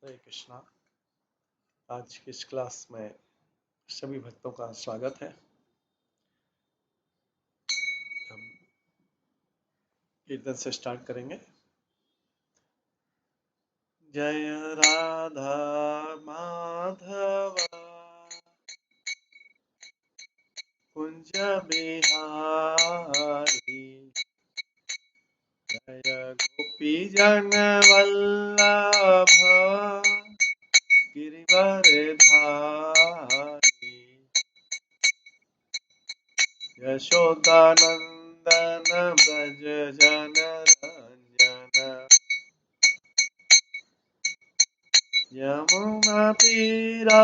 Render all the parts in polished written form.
हरे कृष्णा। आज की इस क्लास में सभी भक्तों का स्वागत है। हम कीर्तन से स्टार्ट करेंगे। जय राधा माधव कुंज बिहारी, जय गोपी जन वल्लभ गिरिवर धारी, यशोदानंदन ब्रज जन रंजन, यमुना तीरा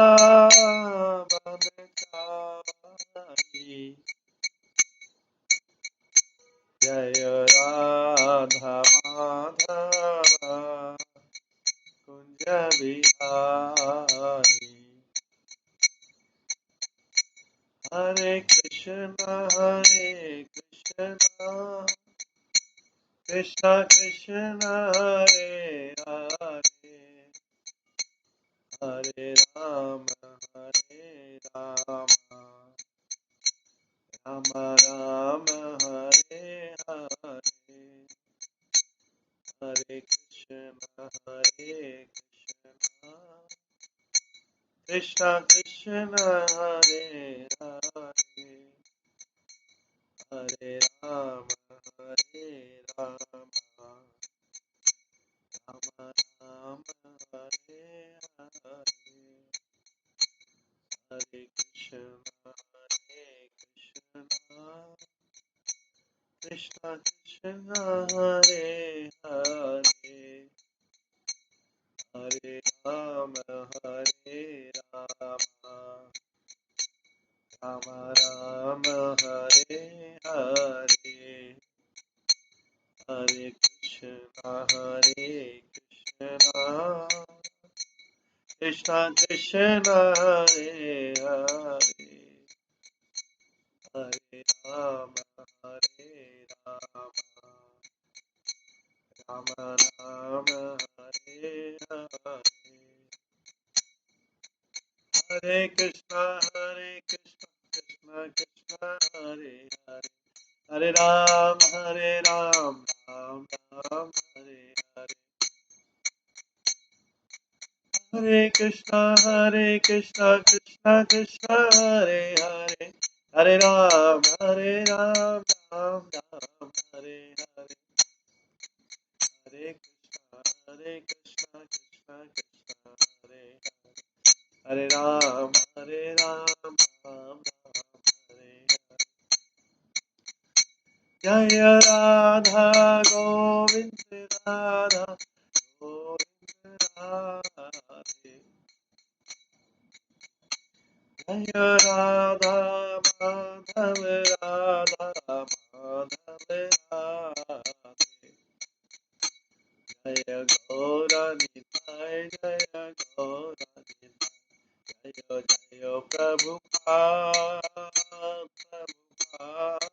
वनचारी, जय राधा माधव कुंज बिहारी। हरे कृष्ण कृष्ण कृष्ण हरे हरे, हरे राम राम राम हरे हरे, हरे कृष्ण कृष्ण कृष्ण हरे हरे, हरे राम राम राम हरे हरे, हरे कृष्ण कृष्ण कृष्ण हरे हरे, हरे राम राम राम हरे हरे, हरे कृष्ण कृष्ण कृष्ण हरे हरे, हरे राम राम राम हरे हरे, हरे कृष्ण कृष्ण कृष्ण हरे हरे, हरे राम राम राम हरे हरे, हरे कृष्ण कृष्ण कृष्ण हरे हरे, हरे राम राम राम हरे हरे, हरे कृष्ण कृष्ण कृष्ण हरे हरे, हरे राम राम राम हरे हरे, जय राधा गोविंद राधा गोविंद राधे, जय राधा माधव राधा माधव राधे, जय गौर निताय जय गौर निताय, जय जय प्रभुपाद प्रभुपाद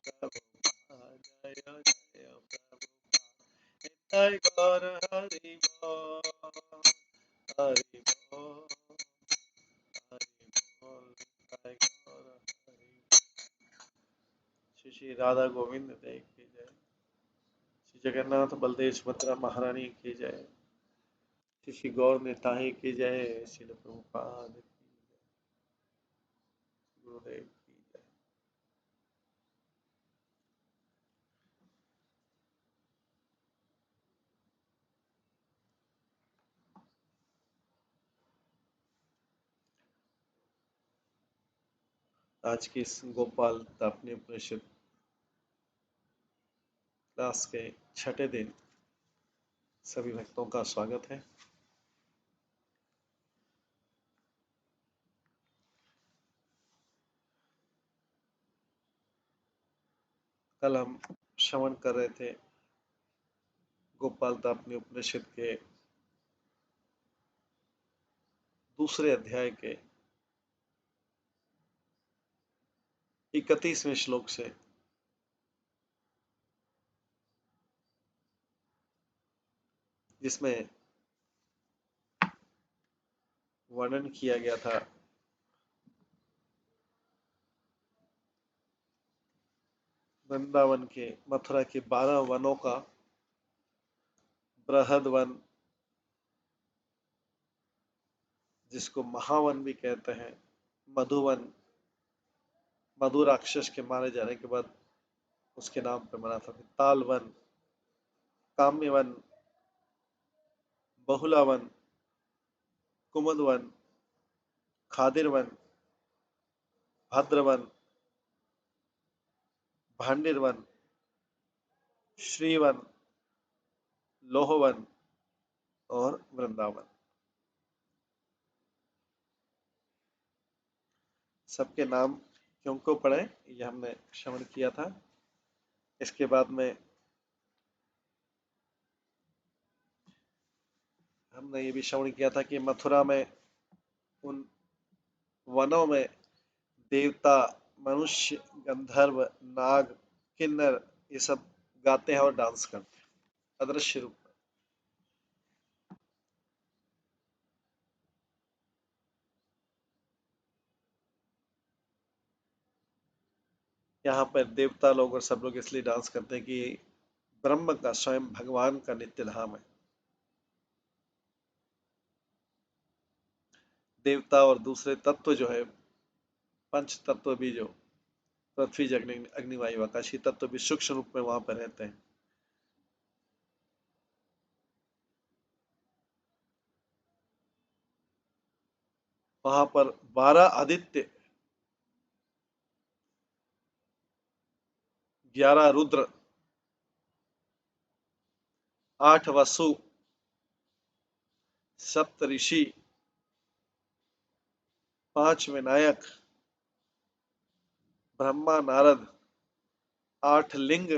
प्रभुपाद, जय जय प्रभुपाद, निताय गौर हरि बोल हरि बोल हरि बोल, निताय गौर हरि। श्री श्री राधा गोविंद देव की जय, श्री जगन्नाथ बलदेव सुभद्रा महारानी की जय, श्री श्री गौर निताई की जय, श्री प्रभुपाद की जय, गुरुदेव की जय। आज की इस गोपाल तापनी उपनिषद क्लास के छठे दिन सभी भक्तों का स्वागत है। कल हम श्रवण कर रहे थे गोपाल तापनी उपनिषद के दूसरे अध्याय के 31वें श्लोक से, जिसमें वर्णन किया गया था वृंदावन के, मथुरा के 12 वनों का बृहद वन, जिसको महावन भी कहते हैं, मधुवन, मधु राक्षस के मारे जाने के बाद उसके नाम पे बना था, तालवन, काम्यवन, बहुलावन, कुमुदवन, खादिरवन, भद्रवन, भांडिरवन, श्रीवन, लोहवन और वृंदावन। सबके नाम क्यों को पढ़े, ये हमने श्रवण किया था। इसके बाद में हमने ये भी श्रवण किया था कि मथुरा में उन वनों में देवता, मनुष्य, गंधर्व, नाग, किन्नर ये सब गाते हैं और डांस करते हैं अदृश्य रूप में। यहाँ पर देवता लोग और सब लोग इसलिए डांस करते हैं कि ब्रह्म का, स्वयं भगवान का नित्य धाम है। देवता और दूसरे तत्व जो है, पंच तत्व भी, जो पृथ्वी, अग्नि, अग्नि, वायु, आकाश, ये तत्व भी सूक्ष्म रूप में वहां पर रहते हैं। वहां पर 12 आदित्य, 11 रुद्र, 8 वसु, 7 ऋषि, 5 विनायक, ब्रह्मा, नारद, 8 लिंग,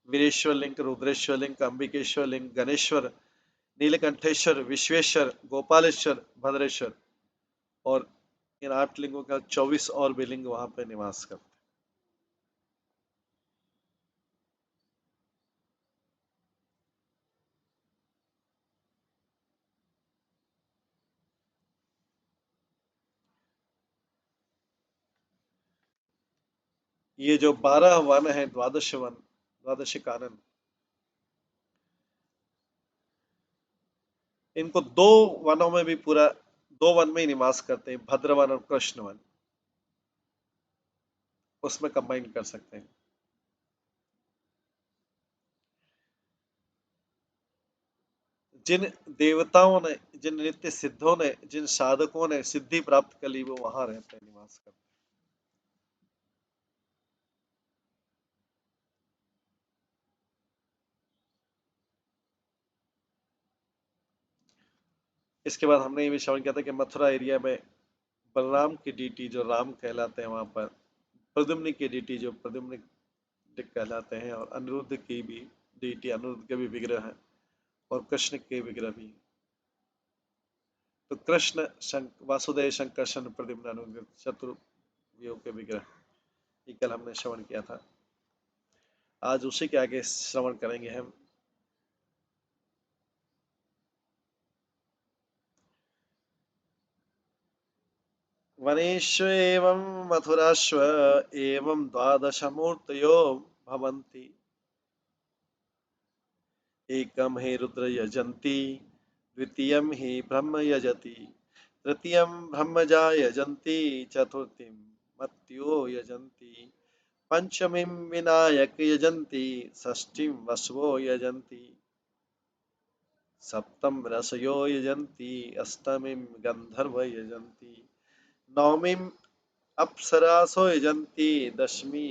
वीरेश्वर लिंग, रुद्रेश्वर लिंग, अंबिकेश्वर लिंग, गणेश्वर, नीलकंठेश्वर, विश्वेश्वर, गोपालेश्वर, भद्रेश्वर, और इन 8 लिंगों का 24 और भी लिंग वहां पर निवास करते हैं। ये जो 12 वन है, द्वादश वन, द्वादश कानन, इनको दो वनों में भी पूरा, 2 वन में ही निवास करते हैं, भद्रवन और कृष्ण वन, उसमें कंबाइन कर सकते हैं। जिन देवताओं ने, जिन नित्य सिद्धों ने, जिन साधकों ने सिद्धि प्राप्त कर ली, वो वहां रहते हैं, निवास करते हैं। इसके बाद हमने ये भी श्रवण किया था कि मथुरा एरिया में बलराम की डीटी जो राम कहलाते हैं, वहां पर प्रद्युम्न की डीटी जो प्रद्युम्न कहलाते हैं, और अनिरुद्ध की भी डीटी, अनिरुद्ध के भी विग्रह हैं, और कृष्ण के विग्रह भी। तो कृष्ण, वासुदेव, शंकर, प्रद्युम्न, अनिरुद्ध, चतुर्व्यूह के विग्रह, ये कल हमने श्रवण किया था। आज उसी के आगे श्रवण करेंगे हम। वनेषु एवं मथुराश्व एवं द्वादशमूर्तयो भवन्ति, एकं हि रुद्र यजन्ति, द्वितीयं हि ब्रह्म यजति, तृतीयं ब्रह्मजा यजन्ति, चतुर्थीं मत्यो यजन्ति, पंचमीं विनायक यजन्ति, षष्ठीं वसवो यजन्ति, सप्तम रसयो यजन्ति, अष्टमीं गंधर्व यजन्ति, नवमीं अप्सरासो यजन्ति, दशमी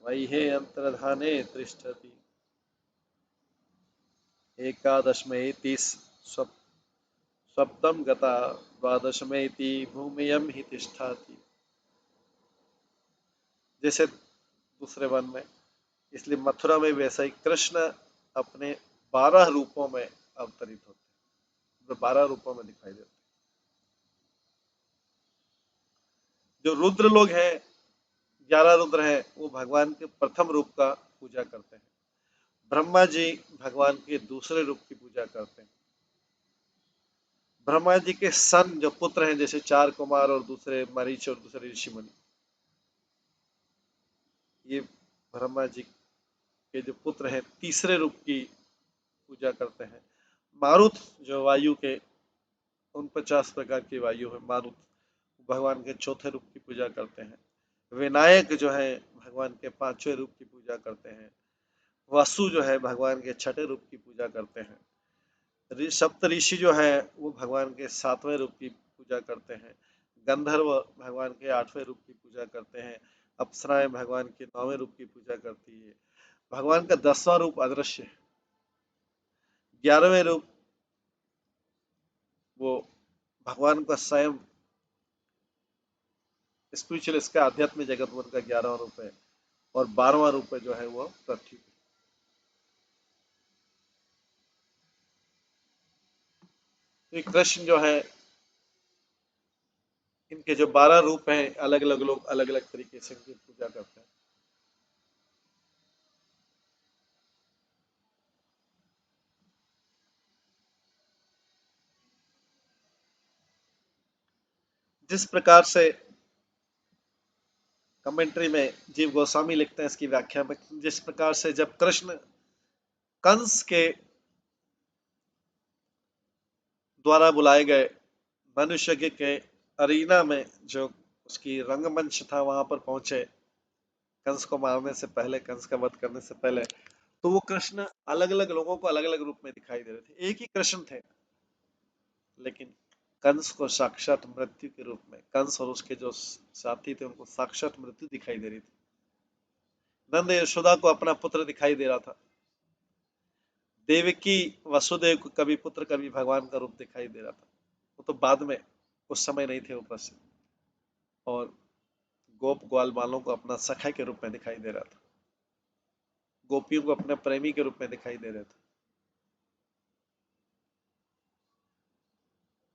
वैहे अंतर्धाने तिष्ठति, एकादशमेति सप्तम गता, द्वादशमेति भूमियम हि तिष्ठति। जैसे दूसरे वन में, इसलिए मथुरा में वैसा ही कृष्ण अपने 12 रूपों में अवतरित होते हैं, 12 रूपों में दिखाई देते हैं। जो रुद्र लोग हैं, 11 रुद्र हैं, वो भगवान के प्रथम रूप का पूजा करते हैं। ब्रह्मा जी भगवान के दूसरे रूप की पूजा करते हैं। ब्रह्मा जी के सन जो पुत्र हैं, जैसे 4 कुमार और दूसरे मरीच और दूसरे ऋषि मुनि, ये ब्रह्मा जी के जो पुत्र हैं तीसरे रूप की पूजा करते हैं। मारुत जो वायु के 49 प्रकार की वायु है, मारुत भगवान के चौथे रूप की पूजा करते हैं। विनायक जो है भगवान के 5वें रूप की पूजा करते हैं। वसु जो है भगवान के 6ठे रूप की पूजा करते हैं। सप्त ऋषि जो है वो भगवान के 7वें रूप की पूजा करते हैं। गंधर्व भगवान के 8वें रूप की पूजा करते हैं। अप्सराएं भगवान के 9वें रूप की पूजा करती है। भगवान का 10वां रूप अदृश्य है। 11वें रूप वो भगवान का स्वयं स्पिरिचुअल, इसका आध्यात्मिक जगत में उनका 11वां रूप है। और 12वां रूप जो है वो पृथ्वी। तो कृष्ण जो है, इनके जो 12 रूप हैं, अलग अलग लोग अलग अलग तरीके से इनकी पूजा करते हैं। जिस प्रकार से कमेंट्री में जीव गोस्वामी लिखते हैं इसकी व्याख्या में, जिस प्रकार से जब कृष्ण कंस के द्वारा बुलाए गए मनुष्य के अरीना में, जो उसकी रंगमंच था, वहां पर पहुंचे कंस को मारने से पहले, कंस का वध करने से पहले, तो वो कृष्ण अलग अलग लोगों को अलग अलग रूप में दिखाई दे रहे थे। एक ही कृष्ण थे, लेकिन कंस को साक्षात मृत्यु के रूप में, कंस और उसके जो साथी थे उनको साक्षात मृत्यु दिखाई दे रही थी। नंद यशोदा को अपना पुत्र दिखाई दे रहा था। देवकी वसुदेव को कभी पुत्र कभी भगवान का रूप दिखाई दे रहा था। वो तो बाद में, उस समय नहीं थे उपस्थित। और गोप ग्वाल बालों को अपना सखा के रूप में दिखाई दे रहा था। गोपियों को अपने प्रेमी के रूप में दिखाई दे रहे थे।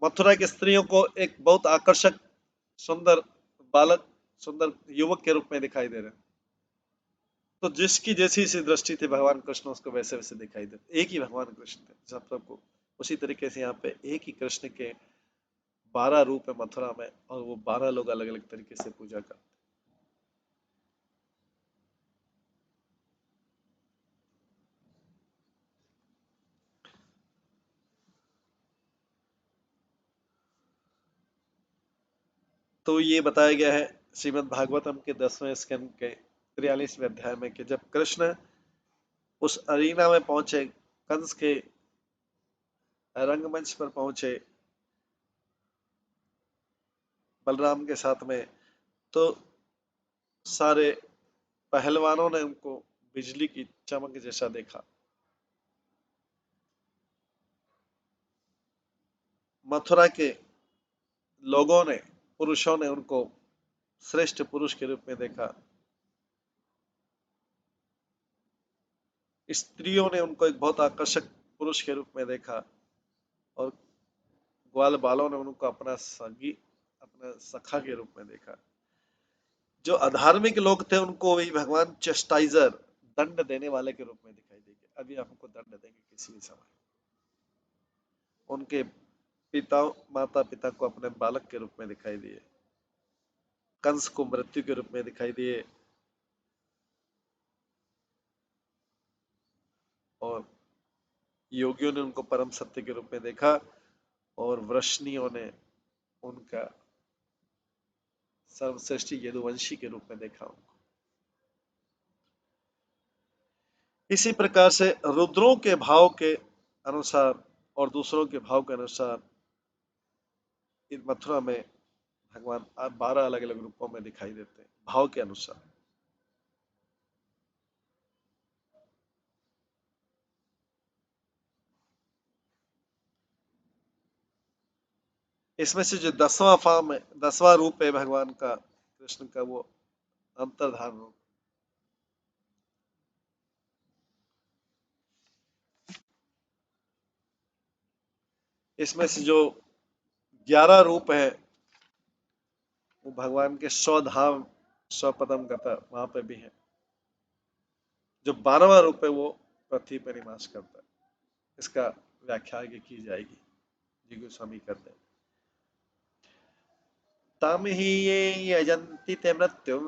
मथुरा की स्त्रियों को एक बहुत आकर्षक सुंदर बालक, सुंदर युवक के रूप में दिखाई दे रहे हैं। तो जिसकी जैसी सी दृष्टि थी भगवान कृष्ण उसको वैसे वैसे दिखाई देते। एक ही भगवान कृष्ण थे सब सबको। उसी तरीके से यहाँ पे एक ही कृष्ण के 12 रूप है मथुरा में, और वो 12 लोग अलग अलग तरीके से पूजा करते। तो ये बताया गया है श्रीमद् भागवतम के 10वें स्कंद के 43वें अध्याय में कि जब कृष्ण उस अरीना में पहुंचे, कंस के रंगमंच पर पहुंचे बलराम के साथ में, तो सारे पहलवानों ने उनको बिजली की चमक जैसा देखा। मथुरा के लोगों ने, पुरुषों ने उनको श्रेष्ठ पुरुष के रूप में देखा। स्त्रियों ने उनको एक बहुत आकर्षक पुरुष के रूप में देखा। और ग्वाल बालों ने उनको अपना संगी, अपना सखा के रूप में देखा। जो अधार्मिक लोग थे उनको वही भगवान चेस्टाइजर, दंड देने वाले के रूप में दिखाई देंगे। अभी हमको दंड देंगे किसी भी समय। उनके पिता, माता पिता को अपने बालक के रूप में दिखाई दिए। कंस को मृत्यु के रूप में दिखाई दिए। और योगियों ने उनको परम सत्य के रूप में देखा। और वृष्णियों ने उनका सर्वश्रेष्ठ यदुवंशी के रूप में देखा उनको। इसी प्रकार से रुद्रों के भाव के अनुसार और दूसरों के भाव के अनुसार इन मथुरा में भगवान 12 अलग अलग रूपों में दिखाई देते हैं, भाव के अनुसार। इसमें से जो 10वां फॉर्म है, 10वां रूप है भगवान का, कृष्ण का, वो अंतर्धान रूप। इसमें से जो 11 रूप है वो भगवान के 100 धाम, 100 पदम गता वहां पे भी है। जो 12वां रूप है वो पृथ्वी पर निवास करता है। इसका व्याख्या आगे की जाएगी। जी गोस्वामी कहते हैं, तम ही ये यजन्ति ते मृत्युम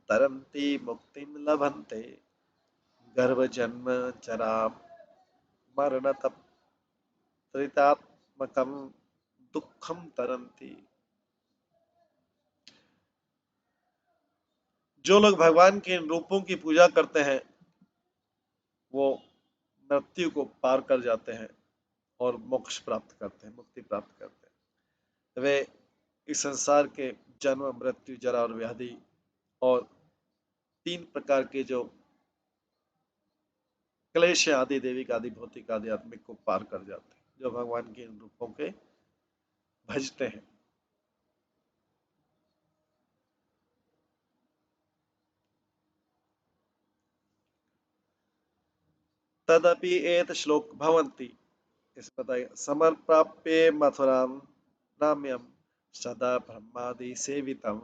तरन्ति मुक्तिम लभन्ते गर्भ जन्म जरा मरण त्रितात्मकम दुखम तरन्ति। जो लोग भगवान के इन रूपों की पूजा करते हैं वो मृत्यु को पार कर जाते हैं और मोक्ष प्राप्त करते हैं, मुक्ति प्राप्त करते हैं। वे इस संसार के जन्म मृत्यु जरा और व्याधि और 3 प्रकार के जो क्लेश आदि, दैविक आदि, भौतिक आदि, आत्मिक को पार कर जाते हैं, जो भगवान के इन रूपों के भजते हैं। तदपि एत श्लोक भवन्ति, इस बताइए, समर्प्राप्य मथुराम नाम्यम सदा ब्रह्मादि सेवितम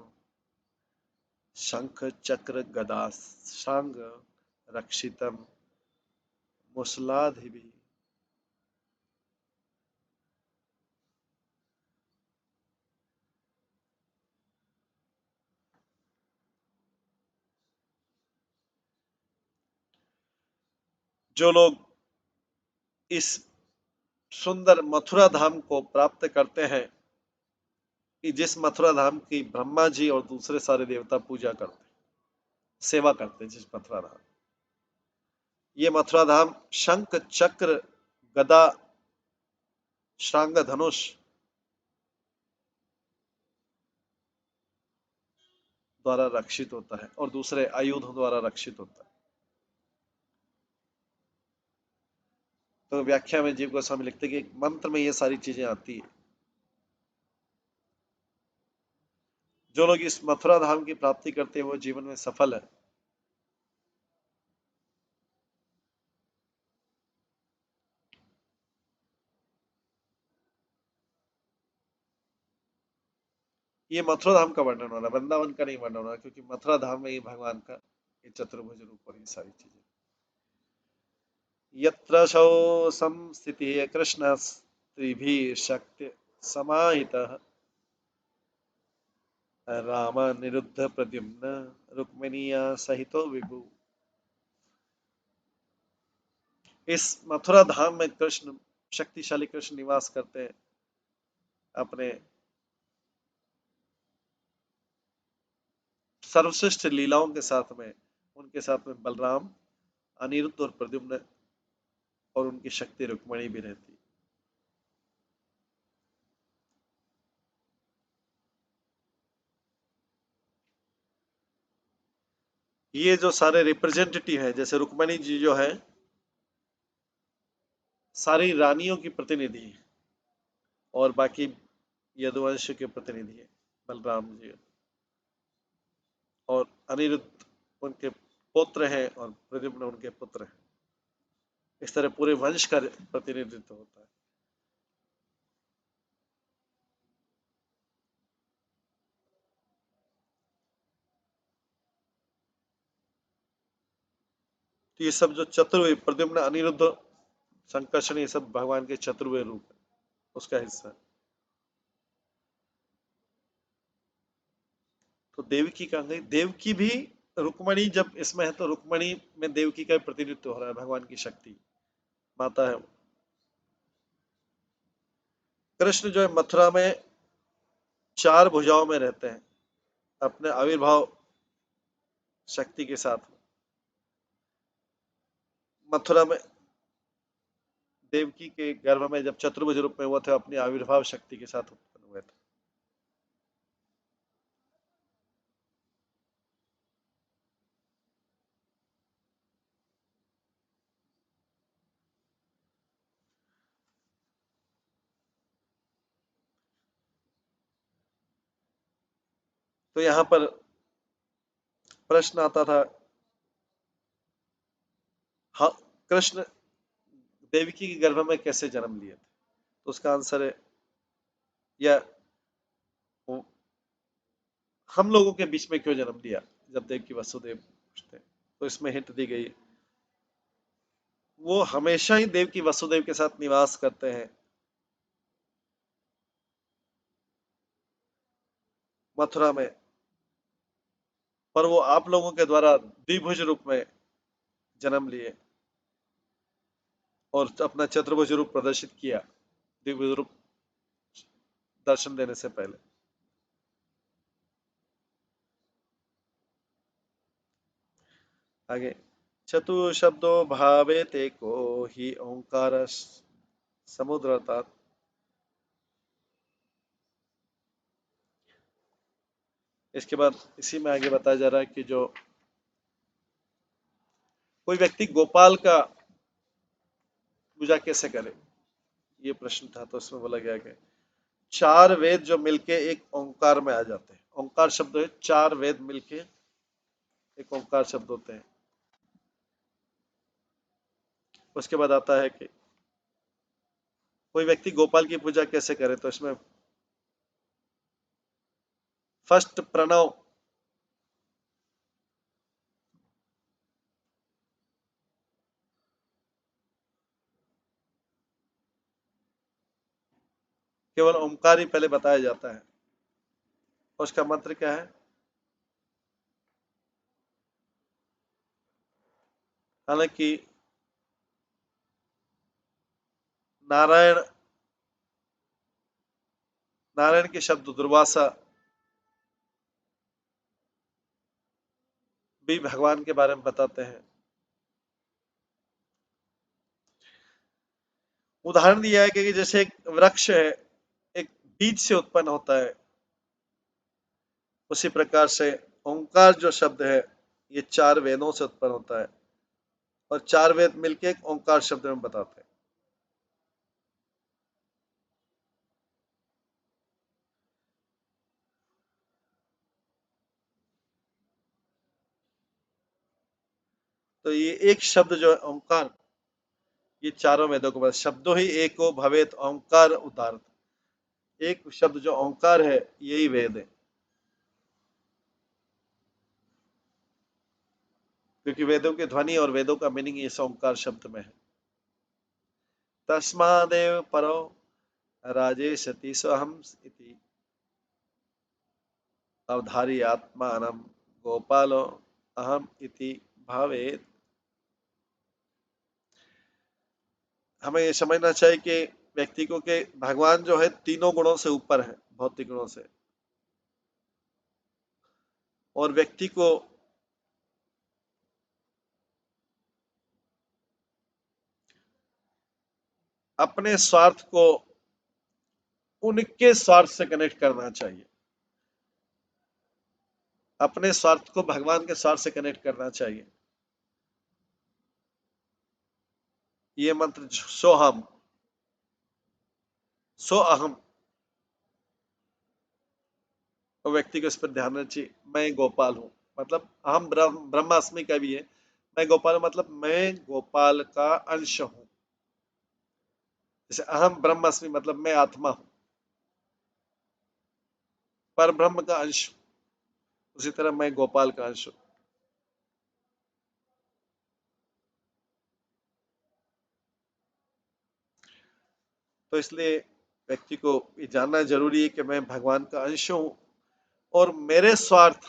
शंख चक्र गदा शांग रक्षितम मुसलाधिपि। जो लोग इस सुंदर मथुरा धाम को प्राप्त करते हैं, कि जिस मथुरा धाम की ब्रह्मा जी और दूसरे सारे देवता पूजा करते हैं, सेवा करते हैं, जिस मथुरा धाम, ये मथुरा धाम शंख चक्र गदा शांग धनुष द्वारा रक्षित होता है और दूसरे आयुधों द्वारा रक्षित होता है। तो व्याख्या में जीव गोस्वामी लिखते हैं कि एक मंत्र में ये सारी चीजें आती है। जो लोग इस मथुरा धाम की प्राप्ति करते हैं वो जीवन में सफल है। ये मथुरा धाम का वर्णन हो रहा है, वृंदावन का नहीं वर्णन हो रहा, क्योंकि मथुरा धाम में ही भगवान का ये चतुर्भुज रूप और ये सारी चीजें। यत्र शौ संस्थितिः कृष्ण स्त्रिभिः शक्ति समाहितः राम निरुद्ध प्रद्युम्न रुक्मिणीया सहितो विभु। इस मथुरा धाम में कृष्ण, शक्तिशाली कृष्ण निवास करते हैं अपने सर्वश्रेष्ठ लीलाओं के साथ में। उनके साथ में बलराम, अनिरुद्ध और प्रद्युम्न और उनकी शक्ति रुक्मिणी भी रहती। ये जो सारे रिप्रेजेंटेटिव है, जैसे रुक्मिणी जी जो है सारी रानियों की प्रतिनिधि है और बाकी यदुवंश के प्रतिनिधि है बलराम जी, और अनिरुद्ध उनके पुत्र हैं और प्रद्युम्न उनके पुत्र हैं। इस तरह पूरे वंश का प्रतिनिधित्व होता है। तो ये सब जो चतुर्वेद, प्रद्युम्न, अनिरुद्ध, संकर्षण, ये सब भगवान के चतुर्वेद रूप है, उसका हिस्सा है। तो देवकी कहाँ गई? देवकी भी, रुक्मणी जब इसमें है तो रुक्मणी में देवकी का प्रतिनिधित्व हो रहा है, भगवान की शक्ति माता है। कृष्ण जो है मथुरा में 4 भुजाओं में रहते हैं अपने आविर्भाव शक्ति के साथ। मथुरा में देवकी के गर्भ में जब चतुर्भुज रूप में हुए थे, अपनी आविर्भाव शक्ति के साथ उत्पन्न हुए थे। तो यहाँ पर प्रश्न आता था, हाँ, कृष्ण देवकी के गर्भ में कैसे जन्म लिए थे? तो उसका आंसर है, या हम लोगों के बीच में क्यों जन्म लिया जब देवकी वसुदेव थे? तो इसमें हिंट दी गई, वो हमेशा ही देवकी वसुदेव के साथ निवास करते हैं मथुरा में, पर वो आप लोगों के द्वारा द्विभुज रूप में जन्म लिए और अपना चतुर्भुज रूप प्रदर्शित किया द्विभुज रूप दर्शन देने से पहले। आगे, चतु शब्दो भावे ते को ही ओंकार समुद्रता। इसके बाद इसी में आगे बताया जा रहा है कि जो कोई व्यक्ति गोपाल का पूजा कैसे करे, ये प्रश्न था। तो इसमें बोला गया कि चार वेद जो मिलके एक ओंकार में आ जाते हैं। ओंकार शब्द है, चार वेद मिलके एक ओंकार शब्द होते हैं। उसके बाद आता है कि कोई व्यक्ति गोपाल की पूजा कैसे करे, तो इसमें फर्स्ट प्रणव, केवल ओंकार ही पहले बताया जाता है। उसका मंत्र क्या है? हालांकि नारायण, नारायण के शब्द दुर्वासा भी भगवान के बारे में बताते हैं। उदाहरण दिया है कि जैसे एक वृक्ष है, एक बीज से उत्पन्न होता है, उसी प्रकार से ओंकार जो शब्द है ये चार वेदों से उत्पन्न होता है और चार वेद मिलके एक ओंकार शब्द में बताते हैं। तो ये एक शब्द जो है ओंकार, ये चारों वेदों के बाद शब्दों ही एको भवेत ओंकार उदाहरण, एक शब्द जो ओंकार है यही वेद है, क्योंकि वेदों की ध्वनि और वेदों का मीनिंग इस ओंकार शब्द में है। तस्मादेव परो राजेशति स्वहम इति अवधारी आत्मानं गोपालो अहम इति भावेत। हमें ये समझना चाहिए कि व्यक्ति को के भगवान जो है तीनों गुणों से ऊपर है, भौतिक गुणों से, और व्यक्ति को अपने स्वार्थ को उनके स्वार्थ से कनेक्ट करना चाहिए, अपने स्वार्थ को भगवान के स्वार्थ से कनेक्ट करना चाहिए। ये मंत्र सोहम, सो अहम, तो व्यक्ति को इस पर ध्यान देना चाहिए। मैं गोपाल हूं, मतलब अहम ब्रह्मास्मि का भी है, मैं गोपाल मतलब मैं गोपाल का अंश हूं। जैसे अहम ब्रह्मास्मि मतलब मैं आत्मा हूं, पर ब्रह्म का अंश, उसी तरह मैं गोपाल का अंश हूं। तो इसलिए व्यक्ति को ये जानना जरूरी है कि मैं भगवान का अंश हूं और मेरे स्वार्थ,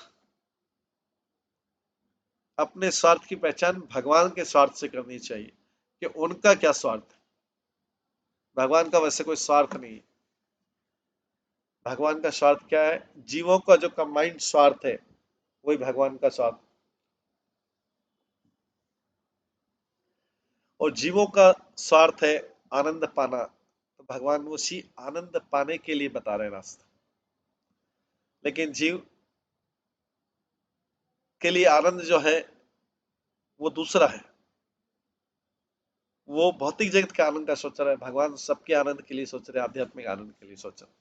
अपने स्वार्थ की पहचान भगवान के स्वार्थ से करनी चाहिए कि उनका क्या स्वार्थ है। भगवान का वैसे कोई स्वार्थ नहीं है। भगवान का स्वार्थ क्या है? जीवों का जो कंबाइंड स्वार्थ है वही भगवान का स्वार्थ, और जीवों का स्वार्थ है आनंद पाना, तो भगवान उसी आनंद पाने के लिए बता रहे रास्ता। लेकिन जीव के लिए आनंद जो है वो दूसरा है, वो भौतिक जगत के आनंद का सोच रहा है, भगवान सबके आनंद के लिए सोच रहे हैं, आध्यात्मिक आनंद के लिए सोच रहे हैं।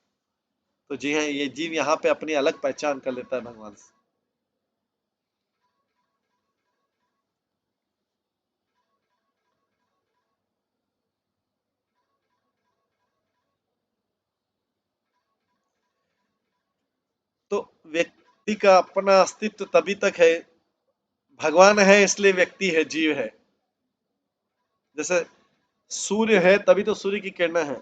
तो जी हाँ, ये जीव यहाँ पे अपनी अलग पहचान कर लेता है भगवान से। तो व्यक्ति का अपना अस्तित्व तभी तक है, भगवान है इसलिए व्यक्ति है, जीव है। जैसे सूर्य है तभी तो सूर्य की किरणें हैं,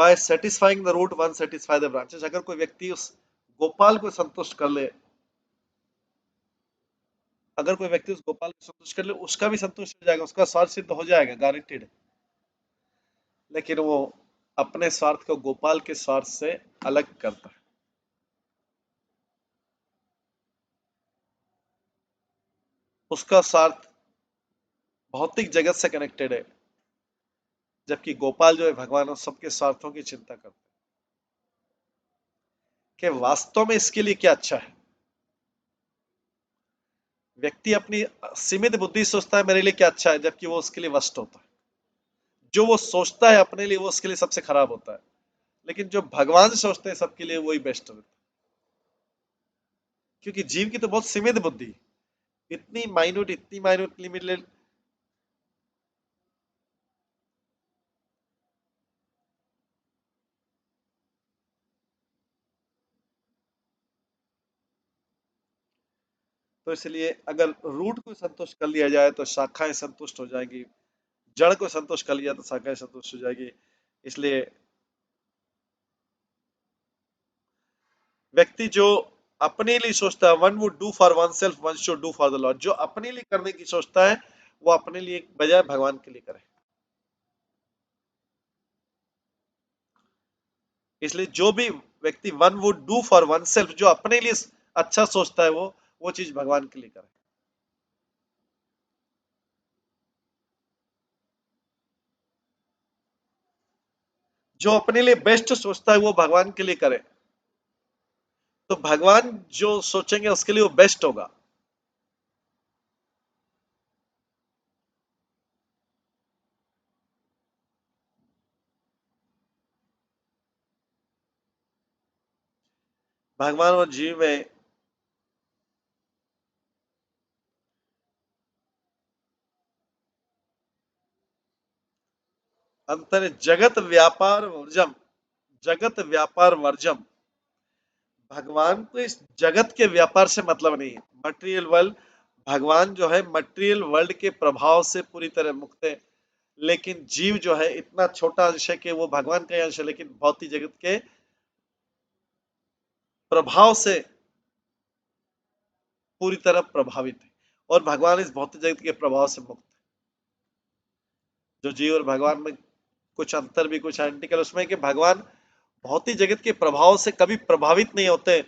by satisfying the root one satisfy the branches. अगर कोई व्यक्ति उस गोपाल को संतुष्ट कर ले, अगर कोई व्यक्ति उस गोपाल को संतुष्ट कर ले, उसका भी संतुष्ट हो जाएगा, उसका स्वार्थ सिद्ध हो जाएगा, गारंटेड। लेकिन वो अपने स्वार्थ को गोपाल के स्वार्थ से अलग करता है। उसका स्वार्थ भौतिक जगत से कनेक्टेड है, जबकि गोपाल जो है भगवान और सबके स्वार्थों की चिंता करता है कि वास्तव में इसके लिए क्या अच्छा है। व्यक्ति अपनी सीमित बुद्धि सोचता है मेरे लिए क्या अच्छा है, जबकि वो उसके लिए वर्स्ट होता है। जो वो सोचता है अपने लिए वो उसके लिए सबसे खराब होता है, लेकिन जो भगवान सोचते हैं सबके लिए वही बेस्ट होता है। क्योंकि जीव की तो बहुत सीमित बुद्धि, इतनी माइन्यूट लिमिटेड। तो इसलिए अगर रूट को संतुष्ट कर लिया जाए तो शाखाएं संतुष्ट हो जाएंगी, जड़ को संतुष्ट कर लिया तो शाखाएं संतुष्ट हो जाएगी। इसलिए व्यक्ति जो अपने लिए सोचता है, one would do for one self one should do for the Lord, जो अपने लिए करने की सोचता है वो अपने लिए बजाय भगवान के लिए करे। इसलिए जो भी व्यक्ति one would do for one self, जो अपने लिए अच्छा सोचता है वो चीज भगवान के लिए करे। जो अपने लिए बेस्ट सोचता है वो भगवान के लिए करे, तो भगवान जो सोचेंगे उसके लिए वो बेस्ट होगा। भगवान और जीव में अंतर है। जगत व्यापार वर्जम। भगवान को इस जगत के व्यापार से मतलब नहीं है, मटेरियल वर्ल्ड। भगवान जो है मटेरियल वर्ल्ड के प्रभाव से पूरी तरह मुक्त है, लेकिन जीव जो है इतना छोटा अंश है कि वो भगवान का अंश है, लेकिन भौतिक जगत के प्रभाव से पूरी तरह प्रभावित है, और भगवान इस भौतिक जगत के प्रभाव से मुक्त है। जो जीव और भगवान में कुछ अंतर भी कुछ आइडेंटिकल उसमें कि भगवान भौतिक जगत के प्रभाव से कभी प्रभावित नहीं होते,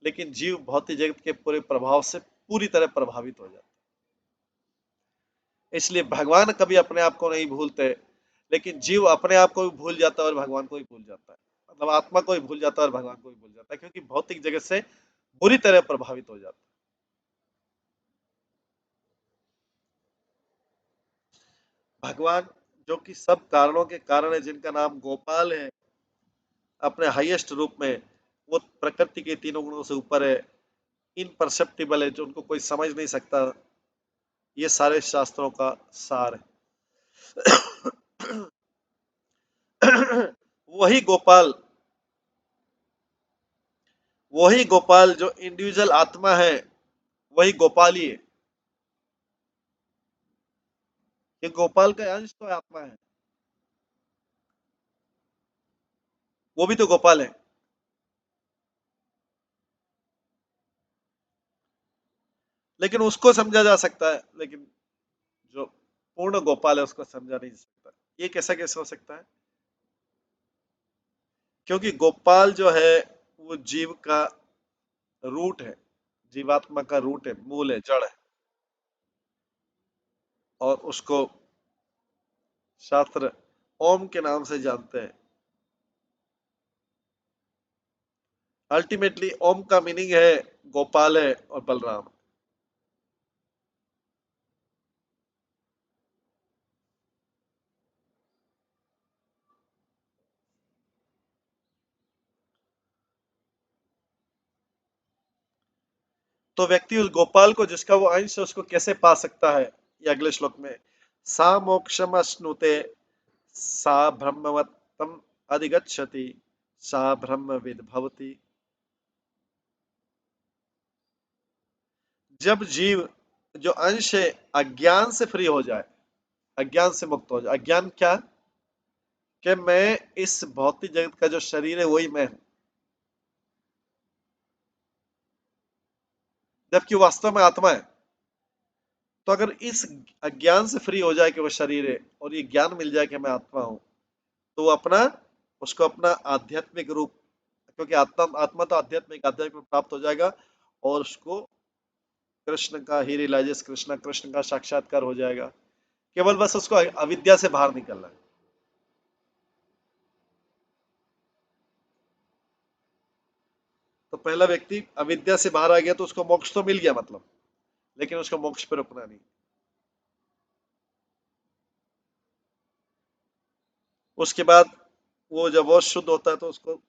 लेकिन जीव भौतिक जगत के पूरे प्रभाव से पूरी तरह प्रभावित हो जाता है। इसलिए भगवान कभी अपने आप को नहीं भूलते, लेकिन जीव अपने आप को भी भूल जाता है और भगवान को भी भूल जाता है। मतलब आत्मा को भी भूल जाता है और भगवान को भी भूल जाता है, क्योंकि भौतिक जगत से बुरी तरह प्रभावित हो जाता है। भगवान जो कि सब कारणों के कारण है, जिनका नाम गोपाल है, अपने हाईएस्ट रूप में वो प्रकृति के तीनों गुणों से ऊपर है, इनपरसेप्टिबल है, जो उनको कोई समझ नहीं सकता। ये सारे शास्त्रों का सार है। वही गोपाल जो इंडिविजुअल आत्मा है, वही गोपाल ही है। ये गोपाल का अंश तो आत्मा है, वो भी तो गोपाल है। लेकिन उसको समझा जा सकता है, लेकिन जो पूर्ण गोपाल है उसको समझा नहीं सकता। ये कैसे हो सकता है? क्योंकि गोपाल जो है वो जीव का रूट है, जीवात्मा का रूट है, मूल है, जड़ है। और उसको शास्त्र ओम के नाम से जानते हैं। अल्टीमेटली ओम का मीनिंग है गोपाल है और बलराम। तो व्यक्ति उस गोपाल को जिसका वो अंश है उसको कैसे पा सकता है? ये अगले श्लोक में, सा मोक्षम अश्नुते सा ब्रह्मवत्तम अधिगच्छति सा ब्रह्मविद भवति। जब जीव जो अंश है अज्ञान से फ्री हो जाए, अज्ञान से मुक्त हो जाए। अज्ञान क्या? कि मैं इस भौतिक जगत का जो शरीर है वही मैं हूं, जबकि वास्तव में आत्मा है। तो अगर इस अज्ञान से फ्री हो जाए कि वो शरीर है और ये ज्ञान मिल जाए कि मैं आत्मा हूं, तो वो अपना, उसको अपना आध्यात्मिक रूप, क्योंकि आत्मा आत्मा तो आध्यात्मिक आध्यात्मिक रूप प्राप्त हो जाएगा, और उसको कृष्ण का ही रियलाइजेस, कृष्ण कृष्ण का साक्षात्कार हो जाएगा। केवल बस उसको अविद्या से बाहर निकलना है। तो पहला व्यक्ति अविद्या से बाहर आ गया तो उसको मोक्ष तो मिल गया मतलब, लेकिन उसको मोक्ष पे रुकना नहीं। उसके बाद वो जब वो शुद्ध होता है तो उसको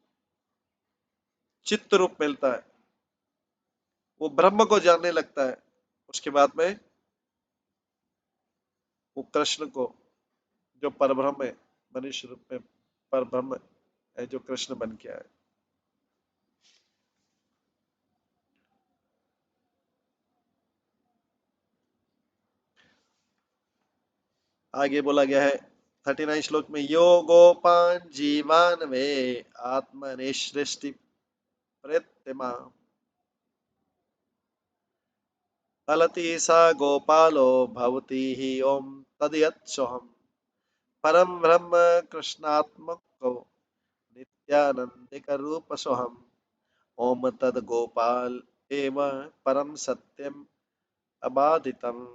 चित्त रूप मिलता है, वो ब्रह्म को जानने लगता है। उसके बाद में वो कृष्ण को, जो परब्रह्म है, मनुष्य रूप में परब्रह्म है, जो कृष्ण बन के आए। आगे बोला गया है 39 श्लोक में, यो गोपान जीवान वे आत्मनि सृष्टि प्रेत्यमा फलति सा गोपालो भवति हि ओम तद्यत् परम ब्रह्म कृष्णात्मको नित्यानंदिक रूप सोहम ओम तद गोपाल एव परम सत्यम अबाधितम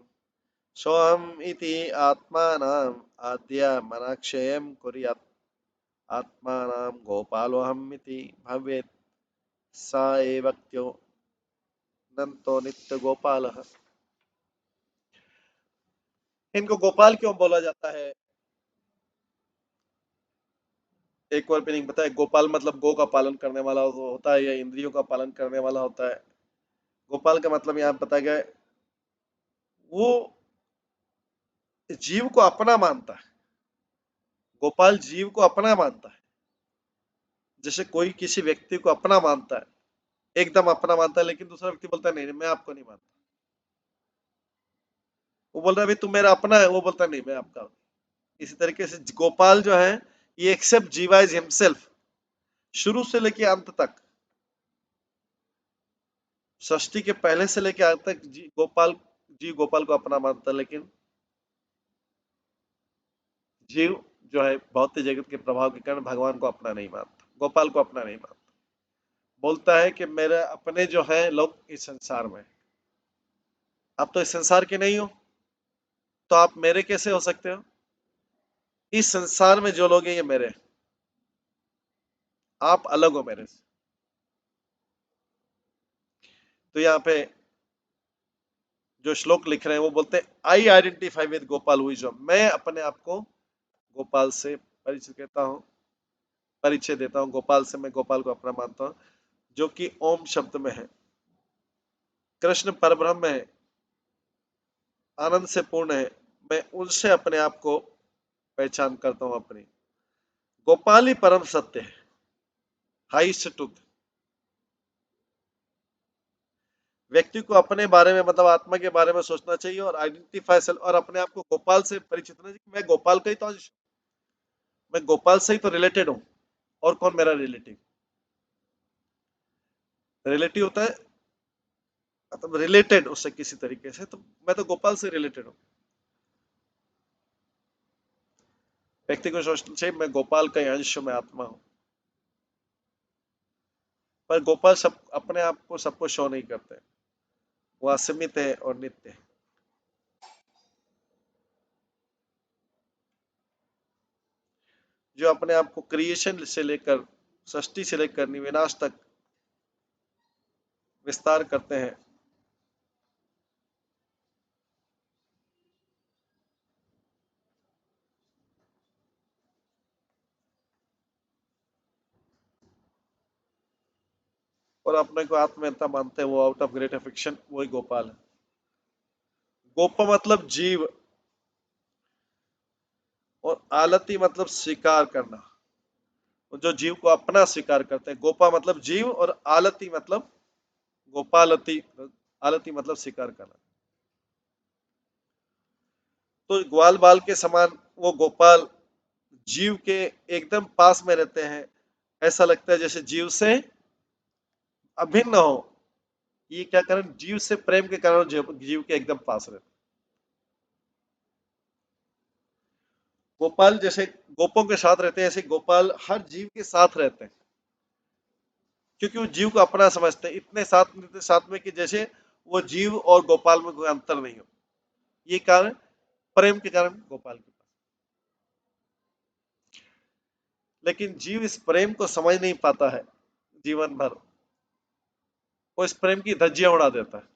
सोहम इति आत्मानाम आद्य मनाक्षयम कुर्यात् आत्मानाम गोपालोऽहम् इति भवेत् स एवक्यो नंतो नित्य गोपालः। इनको गोपाल क्यों बोला जाता है? एक और मीनिंग पता है? गोपाल मतलब गो का पालन करने वाला होता है, या इंद्रियों का पालन करने वाला होता है। गोपाल का मतलब यहाँ बताया गया है, वो जीव को अपना मानता है। गोपाल जीव को अपना मानता है, जैसे कोई किसी व्यक्ति को अपना मानता है, एकदम अपना मानता है, लेकिन दूसरा व्यक्ति बोलता है नहीं, नहीं मैं आपको नहीं मानता। वो बोल रहा है भाई तू मेरा अपना है, वो बोलता है नहीं मैं आपका हूं। इसी तरीके से गोपाल जो है, ये एक्सेप्ट जीवा इज हिमसेल्फ, शुरू से लेके अंत तक, सृष्टि के पहले से लेके अंत तक गोपाल, जीव गोपाल को अपना मानता है। लेकिन जीव जो है भौतिक जगत के प्रभाव के कारण भगवान को अपना नहीं मानता, गोपाल को अपना नहीं मानता। बोलता है कि मेरे अपने जो है लोग इस संसार में, आप तो इस संसार के नहीं हो, तो आप मेरे कैसे हो सकते हो? इस संसार में जो लोग हैं ये मेरे हैं, आप अलग हो मेरे से। तो यहाँ पे जो श्लोक लिख रहे हैं वो बोलते हैं, आई आइडेंटिफाई विद गोपाल हुई, मैं अपने आप को गोपाल से परिचय देता हूँ, परिचय देता हूँ गोपाल से, मैं गोपाल को अपना मानता हूँ, जो कि ओम शब्द में है। कृष्ण परब्रह्म है, आनंद से पूर्ण है, मैं उनसे अपने आप को पहचान करता हूँ अपनी। गोपाल ही परम सत्य है, हाईएस्ट ट्रुथ। व्यक्ति को अपने बारे में मतलब आत्मा के बारे में सोचना चाहिए, और आइडेंटिफाई सेल्फ, और अपने आप को गोपाल से परिचित होना चाहिए। मैं गोपाल का ही तो अंश, मैं गोपाल से ही तो रिलेटेड हूँ, और कौन मेरा रिलेटिव? रिलेटिव होता है मतलब रिलेटेड उससे किसी तरीके से, तो मैं तो गोपाल से रिलेटेड हूँ। व्यक्ति को सोचना चाहिए मैं गोपाल का ही अंश हूँ, मैं आत्मा हूँ। पर गोपाल सब अपने आप को सबको शो नहीं करते, वो असीमित है और नित्य है। जो अपने आप को क्रिएशन से लेकर, सृष्टि से लेकर विनाश तक विस्तार करते हैं, और अपने को आत्महत्या मानते हैं, वो आउट ऑफ ग्रेट अफेक्शन, वही गोपाल है। गोप मतलब जीव, और आलती मतलब स्वीकार करना, जो जीव को अपना स्वीकार करते हैं। गोपा मतलब जीव, और आलती मतलब गोपालती, आलती मतलब स्वीकार करना। तो ग्वाल बाल के समान वो गोपाल जीव के एकदम पास में रहते हैं, ऐसा लगता है जैसे जीव से अभिन्न हो। ये क्या कारण, जीव से प्रेम के कारण जीव के एकदम पास रहते हैं। गोपाल जैसे गोपों के साथ रहते हैं, ऐसे गोपाल हर जीव के साथ रहते हैं, क्योंकि वो जीव को अपना समझते हैं, इतने साथ में कि जैसे वो जीव और गोपाल में कोई अंतर नहीं हो। ये कारण, प्रेम के कारण गोपाल के पास। लेकिन जीव इस प्रेम को समझ नहीं पाता है जीवन भर, वो इस प्रेम की धज्जियां उड़ा देता है।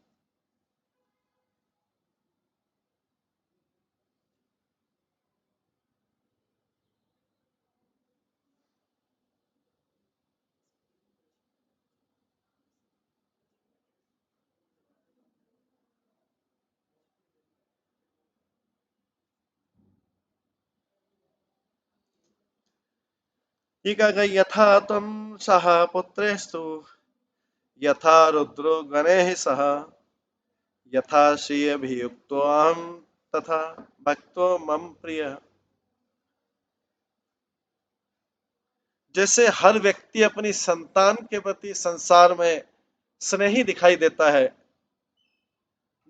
ठीक है, यथा त्वं सह पुत्रेस्तु यथा रुद्रो गणैः सह यथा श्रियभियुक्तोऽहं तथा भक्तो मम प्रिय। जैसे हर व्यक्ति अपनी संतान के प्रति संसार में स्नेही दिखाई देता है,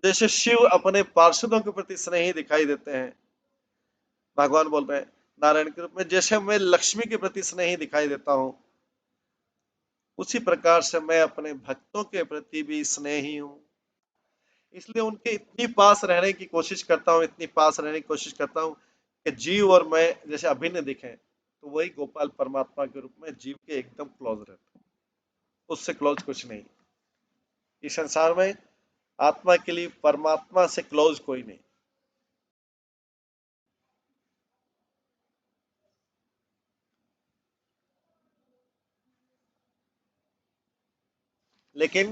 जैसे शिव अपने पार्षदों के प्रति स्नेही दिखाई देते हैं, भगवान बोल रहे हैं नारायण के रूप में, जैसे मैं लक्ष्मी के प्रति स्नेही दिखाई देता हूं, उसी प्रकार से मैं अपने भक्तों के प्रति भी स्नेही हूं। इसलिए उनके इतनी पास रहने की कोशिश करता हूँ, इतनी पास रहने की कोशिश करता हूँ कि जीव और मैं जैसे अभिन्न दिखें। तो वही गोपाल परमात्मा के रूप में जीव के एकदम क्लोज रहता है, उससे क्लोज कुछ नहीं इस संसार में। आत्मा के लिए परमात्मा से क्लोज कोई नहीं। लेकिन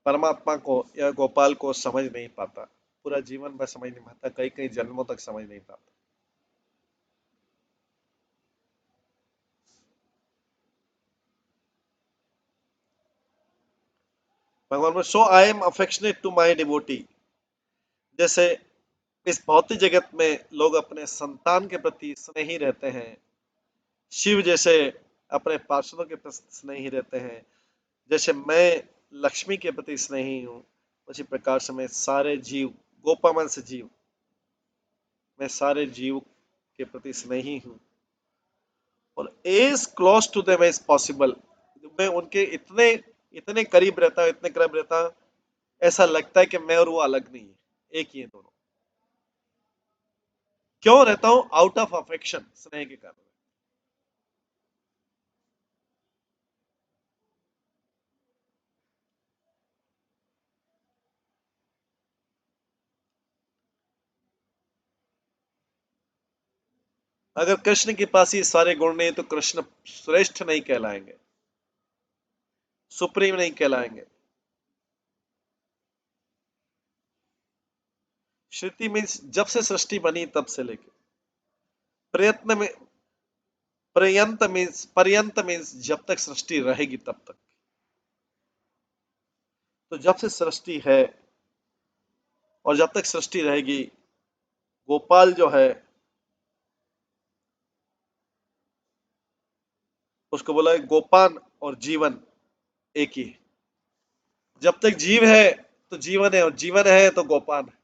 परमात्मा को या गोपाल को समझ नहीं पाता, पूरा जीवन भर समझ नहीं पाता, कई कई जन्मों तक समझ नहीं पाता। भगवान में so I am affectionate to my devotee. जैसे इस भौतिक जगत में लोग अपने संतान के प्रति स्नेही रहते हैं, शिव जैसे अपने पार्षदों के प्रति स्नेही रहते हैं, जैसे मैं लक्ष्मी के प्रति स्नेही हूँ, उसी प्रकार से मैं सारे जीव, गोपामन से जीव, मैं सारे जीव के प्रति स्नेही हूँ। और as close to them as possible, मैं उनके इतने इतने करीब रहता हूँ, इतने करीब रहता हूँ, ऐसा लगता है कि मैं और वो अलग नहीं है, एक ही है दोनों। क्यों रहता हूँ? आउट ऑफ अफेक्शन, स्नेह के कारण। अगर कृष्ण के पास ये सारे गुण नहीं तो कृष्ण श्रेष्ठ नहीं कहलाएंगे, सुप्रीम नहीं कहलाएंगे। श्रुति मीन्स जब से सृष्टि बनी तब से लेके, प्रयत्न में, पर्यंत मीन्स जब तक सृष्टि रहेगी तब तक। तो जब से सृष्टि है और जब तक सृष्टि रहेगी, गोपाल जो है उसको बोला है गोपान और जीवन एक ही है। जब तक जीव है तो जीवन है, और जीवन है तो गोपान है।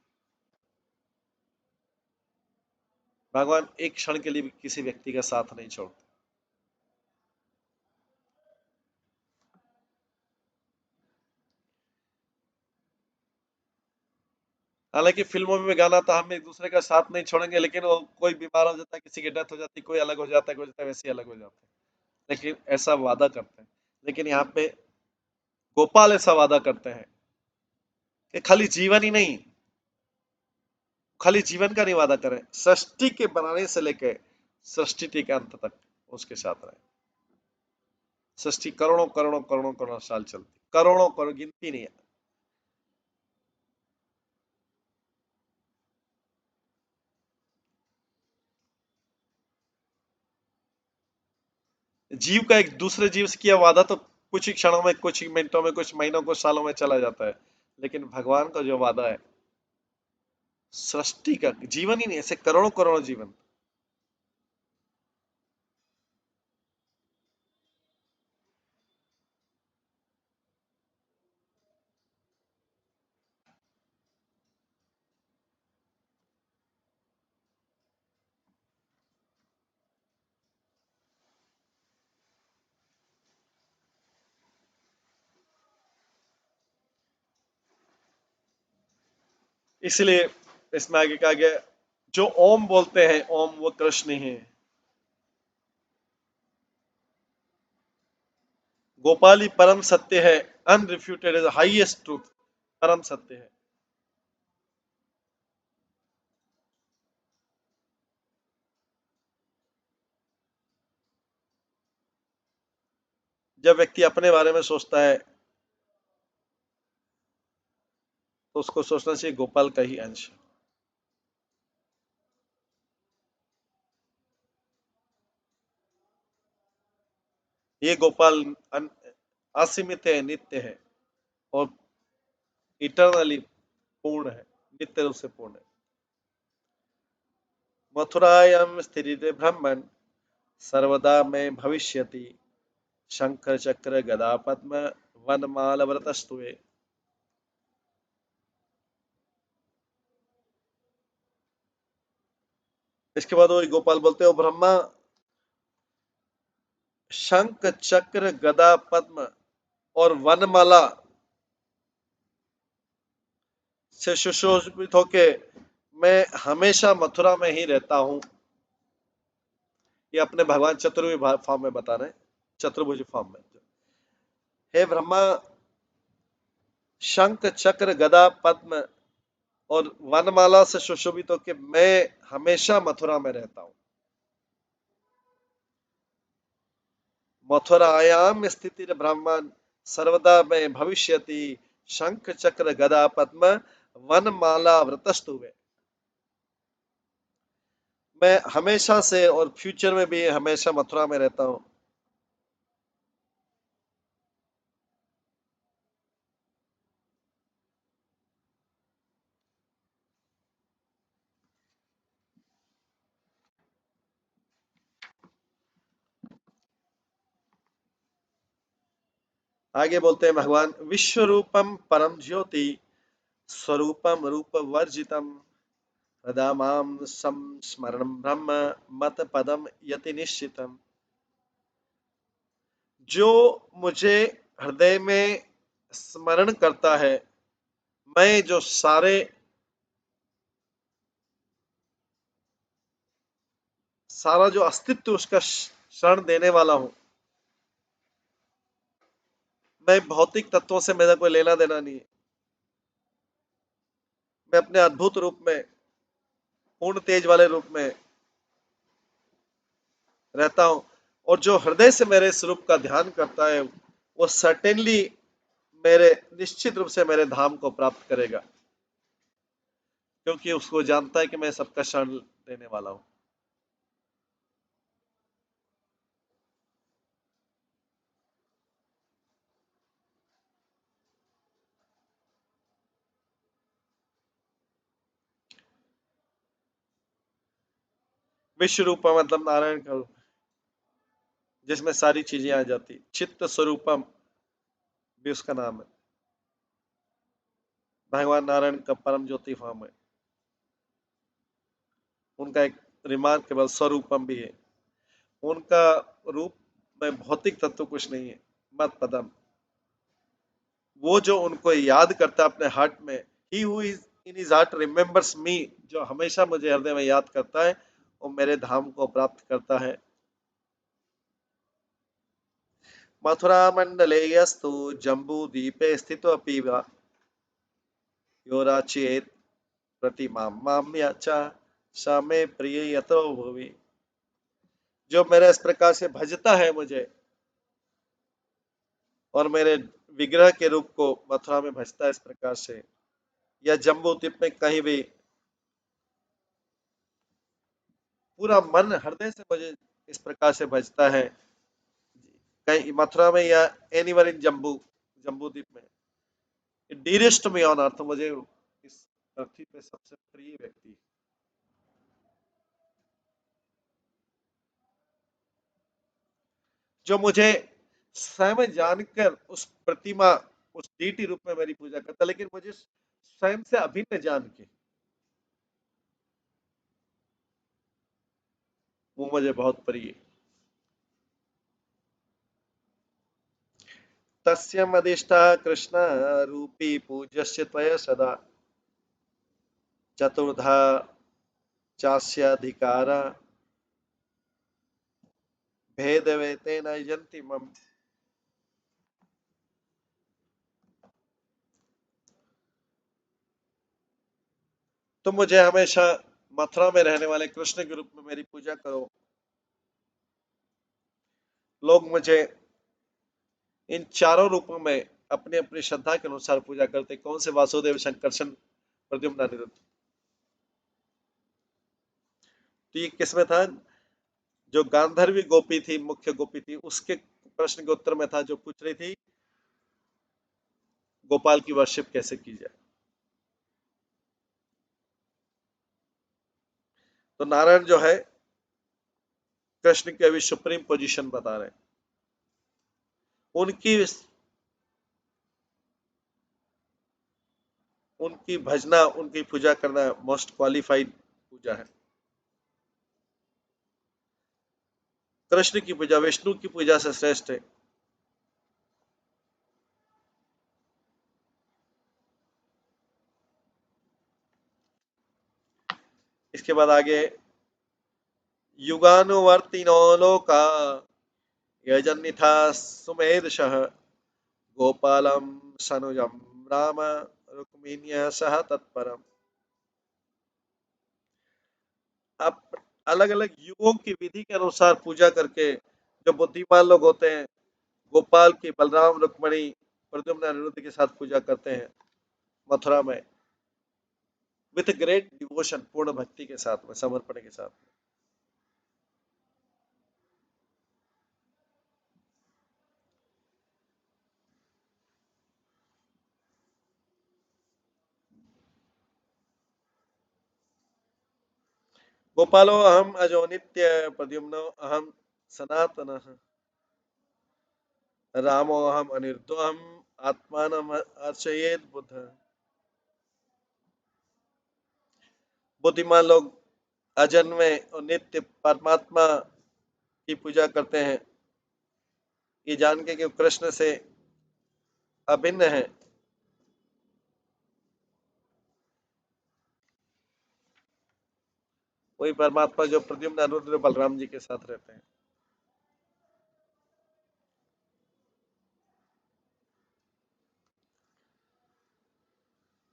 भगवान एक क्षण के लिए भी किसी व्यक्ति का साथ नहीं छोड़ते। हालांकि फिल्मों में गाना था हम एक दूसरे का साथ नहीं छोड़ेंगे, लेकिन वो कोई बीमार हो जाता है, किसी की डेथ हो जाती है, कोई अलग हो जाता है, कोई जाता है, वैसे ही अलग हो जाते हैं, लेकिन ऐसा वादा करते हैं। लेकिन यहाँ पे गोपाल ऐसा वादा करते हैं कि खाली जीवन ही नहीं, खाली जीवन का नहीं वादा करें, सृष्टि के बनाने से लेकर सृष्टि के अंत तक उसके साथ रहे। सृष्टि करोड़ों करोड़ों करोड़ों करोड़ों साल चलती, करोड़ों करोड़, गिनती नहीं है। जीव का एक दूसरे जीव से किया वादा तो कुछ ही क्षणों में, कुछ ही मिनटों में, कुछ महीनों, कुछ सालों में चला जाता है। लेकिन भगवान का जो वादा है, सृष्टि का जीवन ही नहीं, ऐसे करोड़ों करोड़ों जीवन, इसलिए इसमें आगे कहा गया, जो ओम बोलते हैं ओम वो कृष्ण ही है। गोपाल ही परम सत्य है, अनरिफ्यूटेड इज हाईएस्ट ट्रूथ, परम सत्य है। जब व्यक्ति अपने बारे में सोचता है तो उसको सोचना चाहिए गोपाल का ही अंश। ये गोपाल असीमित है, नित्य है और इटरनली पूर्ण है, नित्य रूप से पूर्ण है। मथुरायाम स्थित ब्रह्मन सर्वदा में भविष्यति, शंकर चक्र गदा पद्म वनमाल व्रतस्तुवे। इसके बाद वो गोपाल बोलते हो, ब्रह्मा शंख चक्र गदा पद्म और वनमाला से सुशोभित होके मैं हमेशा मथुरा में ही रहता हूँ। ये अपने भगवान चतुर्भुज फॉर्म में बता रहे हैं, चतुर्भुज फॉर्म में। हे ब्रह्मा, शंख चक्र गदा पद्म और वनमाला से सुशोभित होकर मैं हमेशा मथुरा में रहता हूँ। मथुरायाम स्थिति ब्राह्मण सर्वदा में भविष्यति, शंख चक्र गदा पद्म वनमाला व्रतस्तु में। मैं हमेशा से और फ्यूचर में भी हमेशा मथुरा में रहता हूँ। आगे बोलते हैं भगवान, विश्व रूपम परम ज्योति स्वरूपम रूप वर्जितम हृदा माम संस्मरण ब्रह्म मत पदम यति निश्चितम। जो मुझे हृदय में स्मरण करता है, मैं जो सारा जो अस्तित्व उसका शरण देने वाला हूं। मैं भौतिक तत्वों से मेरा कोई लेना देना नहीं है। मैं अपने अद्भुत रूप में, पूर्ण तेज वाले रूप में रहता हूं। और जो हृदय से मेरे स्वरूप का ध्यान करता है वो सर्टेनली मेरे निश्चित रूप से मेरे धाम को प्राप्त करेगा, क्योंकि उसको जानता है कि मैं सबका शरण देने वाला हूं। विश्व रूप मतलब नारायण का रूप, जिसमें सारी चीजें आ जाती। चित्त स्वरूपम भी उसका नाम है। भगवान नारायण का परम ज्योति फॉर्म है। उनका एक रिमार्केबल स्वरूपम भी है। उनका रूप में भौतिक तत्व कुछ नहीं है। मत पदम, वो जो उनको याद करता है अपने हार्ट में, he who is in his heart remembers me, जो हमेशा मुझे हृदय में याद करता है वो मेरे धाम को प्राप्त करता है। मथुरा मंडले यस्तु जम्बू द्वीपे स्थितो अपि वा यो राचेत प्रतिमा माम्या च स मे प्रिय यतो भुवि। जो मेरे इस प्रकार से भजता है मुझे और मेरे विग्रह के रूप को मथुरा में भजता है इस प्रकार से, या जम्बू द्वीप में कहीं भी पूरा मन हृदय से मुझे इस प्रकार से भजता है, कहीं मथुरा में या एनीवर इन जम्बू, जम्बू द्वीप में, डियरेस्ट मी ऑन अर्थ, मुझे इस पृथ्वी पे सबसे प्रिय व्यक्ति, जो मुझे स्वयं जानकर उस प्रतिमा, उस डीटी रूप में मेरी पूजा करता, लेकिन मुझे स्वयं से अभिन्न जान के वो मुझे बहुत प्रिय है। तस्य मदिष्टा कृष्ण रूपी पूज्यस्य त्वया सदा। चतुर्धा चास्याधिकारा भेदवेतेन यन्ति मम। तुम मुझे हमेशा मथुरा में रहने वाले कृष्ण के रूप में मेरी पूजा करो। लोग मुझे इन चारों रूपों में अपनी अपनी श्रद्धा के अनुसार पूजा करते। कौन से? वासुदेव, शंकरशन, प्रद्युम्न, अनिरुद्ध। तो ये किसमें था? जो गांधर्वी गोपी थी, मुख्य गोपी थी, उसके प्रश्न के उत्तर में था, जो पूछ रही थी गोपाल की वर्शिप कैसे की जाए। तो नारायण जो है कृष्ण की अभी सुप्रीम पोजीशन बता रहे हैं। उनकी उनकी भजना, उनकी पूजा करना मोस्ट क्वालिफाइड पूजा है। कृष्ण की पूजा विष्णु की पूजा से श्रेष्ठ है। इसके बाद आगे, युगानुवर्तिनो लोका यजन्निथा सुमेधसः गोपालम सनुजम राम रुक्मिण्या सह तत्परम। अब अलग अलग युगों की विधि के अनुसार पूजा करके जो बुद्धिमान लोग होते हैं, गोपाल की, बलराम, रुक्मणी, प्रद्युम्न, अनिरुद्ध के साथ पूजा करते हैं मथुरा में, विथ ग्रेट डिवोशन, पूर्ण भक्ति के साथ में, समर्पण के साथ। गोपालो अहम अजो नित्य प्रद्युम्नो अहम सनातन रामो अहम अनिरुद्धो अहम आत्मान अर्चयेत बुद्ध। बुद्धिमान लोग अजन्मे और नित्य परमात्मा की पूजा करते हैं, ये जान के कि कृष्ण से अभिन्न है। वही परमात्मा जो प्रद्युम्न, अनिरुद्ध, बलराम जी के साथ रहते हैं।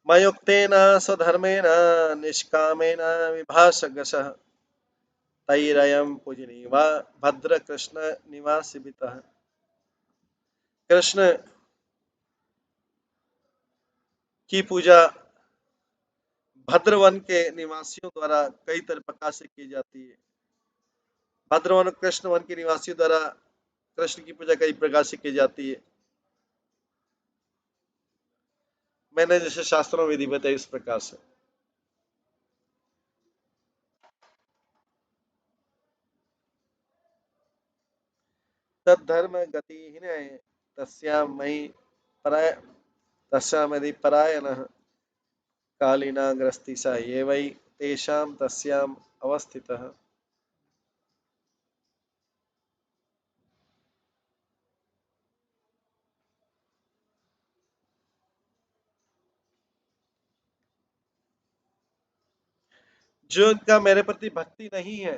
मयुक्तेन स्वधर्मेण निष्कामेन विभाषगशः तैरयं पूजनीवा भद्र कृष्ण निवासिभितः। कृष्ण की पूजा भद्रवन के निवासियों द्वारा कई तरह प्रकार से की जाती है। भद्रवन कृष्ण वन के निवासियों द्वारा कृष्ण की पूजा कई प्रकार से की जाती है। मैंने जैसे शास्त्रों में विधि बताई इस प्रकार से। तद्धर्म गतिहीन तस्यां मयि पराय तस्यां यदि परायणः कालिना ग्रस्ति स ये वै तेषां तस्याम् अवस्थितः। जो इनका मेरे प्रति भक्ति नहीं है,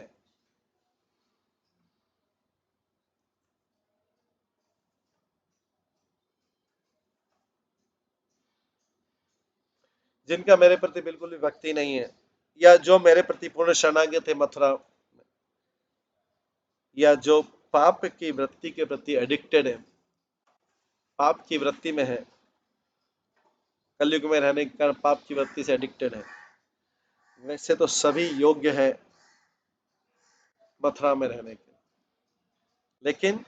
जिनका मेरे प्रति बिल्कुल भी भक्ति नहीं है, या जो मेरे प्रति पूर्ण शरणागत है मथुरा, या जो पाप की वृत्ति के प्रति एडिक्टेड है, पाप की वृत्ति में है, कलयुग में रहने के कारण पाप की वृत्ति से एडिक्टेड है, वैसे तो सभी योग्य है मथुरा में रहने के। लेकिन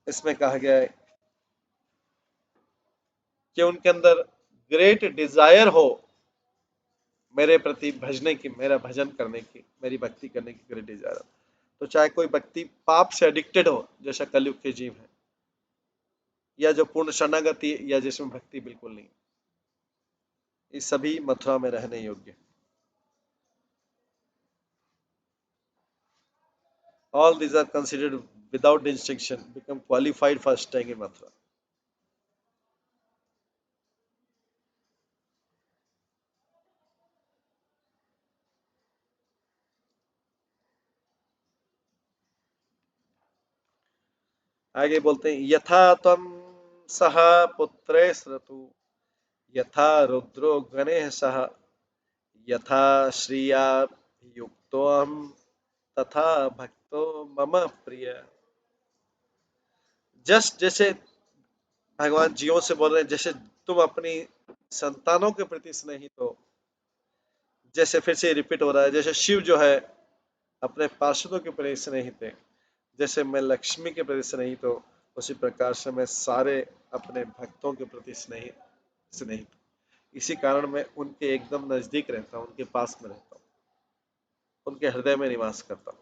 इसमें कहा गया है कि उनके अंदर ग्रेट डिजायर हो मेरे प्रति भजने की, मेरा भजन करने की, मेरी भक्ति करने की ग्रेट डिजायर हो। तो चाहे कोई व्यक्ति पाप से एडिक्टेड हो, जैसा कलयुग के जीव है, या जो पूर्ण शरणागति, या जिसमें भक्ति बिल्कुल नहीं, ये सभी मथुरा में रहने योग्य। All these are considered without distinction become qualified for staying in Mathura. आगे बोलते हैं यथा त्वं सह पुत्रे स्रतु यथा रुद्रो गणेश सह यथा श्रिया युक्तोऽहं तथा भक्तो मम प्रिय। जस्ट जैसे भगवान जियों से बोल रहे हैं, जैसे तुम अपनी संतानों के प्रति स्नेहित हो, जैसे फिर से रिपीट हो रहा है, जैसे शिव जो है अपने पार्षदों के प्रति स्नेहित है, जैसे मैं लक्ष्मी के प्रति स्नेहित हूँ, उसी प्रकार से मैं सारे अपने भक्तों के प्रति स्नेहित स्नेहित इसी कारण मैं उनके एकदम नजदीक रहता हूँ, उनके पास में रहता हूँ, उनके हृदय में निवास करता हूँ।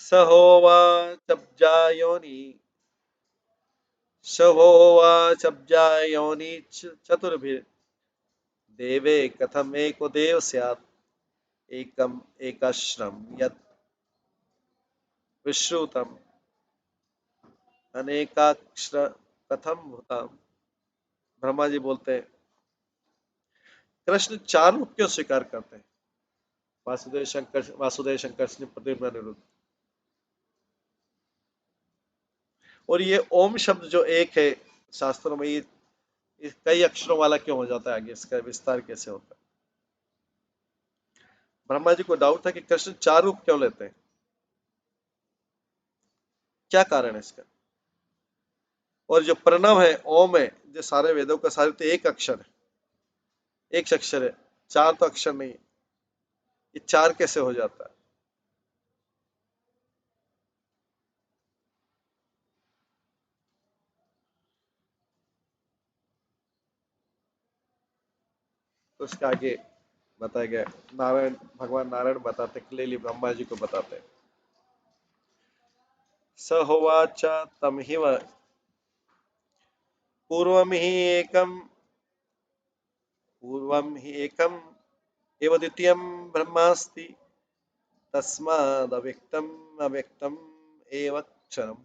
सहोवाचब्जायोनि सहोवाचब्जायोनि चतुर्भिर् देवे कथम एको देव स्यात् एकम एकाश्रम यत् विश्रुतम अनेकाक्षर कथम भूतम। ब्रह्मा जी बोलते हैं कृष्ण चार रूप क्यों स्वीकार करते हैं। वासुदेव शंकर ने प्रद्युम्न अनिरुद्ध। और ये ओम शब्द जो एक है शास्त्रों में, ये कई अक्षरों वाला क्यों हो जाता है, आगे इसका विस्तार कैसे होता है। ब्रह्मा जी को डाउट था कि कृष्ण चार रूप क्यों लेते हैं, क्या कारण है इसका। और जो प्रणव है, ओम है, जो सारे वेदों का सारे तो एक अक्षर है, एक अक्षर है, चार तो अक्षर नहीं है, ये चार कैसे हो जाता है। तो उसके आगे बताया गया, नारायण भगवान नारायण बताते क्लियरली, ब्रह्मा जी को बताते हैं स होवाच तमहिव पूर्वम ही एकम पूर्वम ही एकम एव द्वितीयम ब्रह्मास्ति तस्मादव्यक्तम अव्यक्तम एव क्षरम।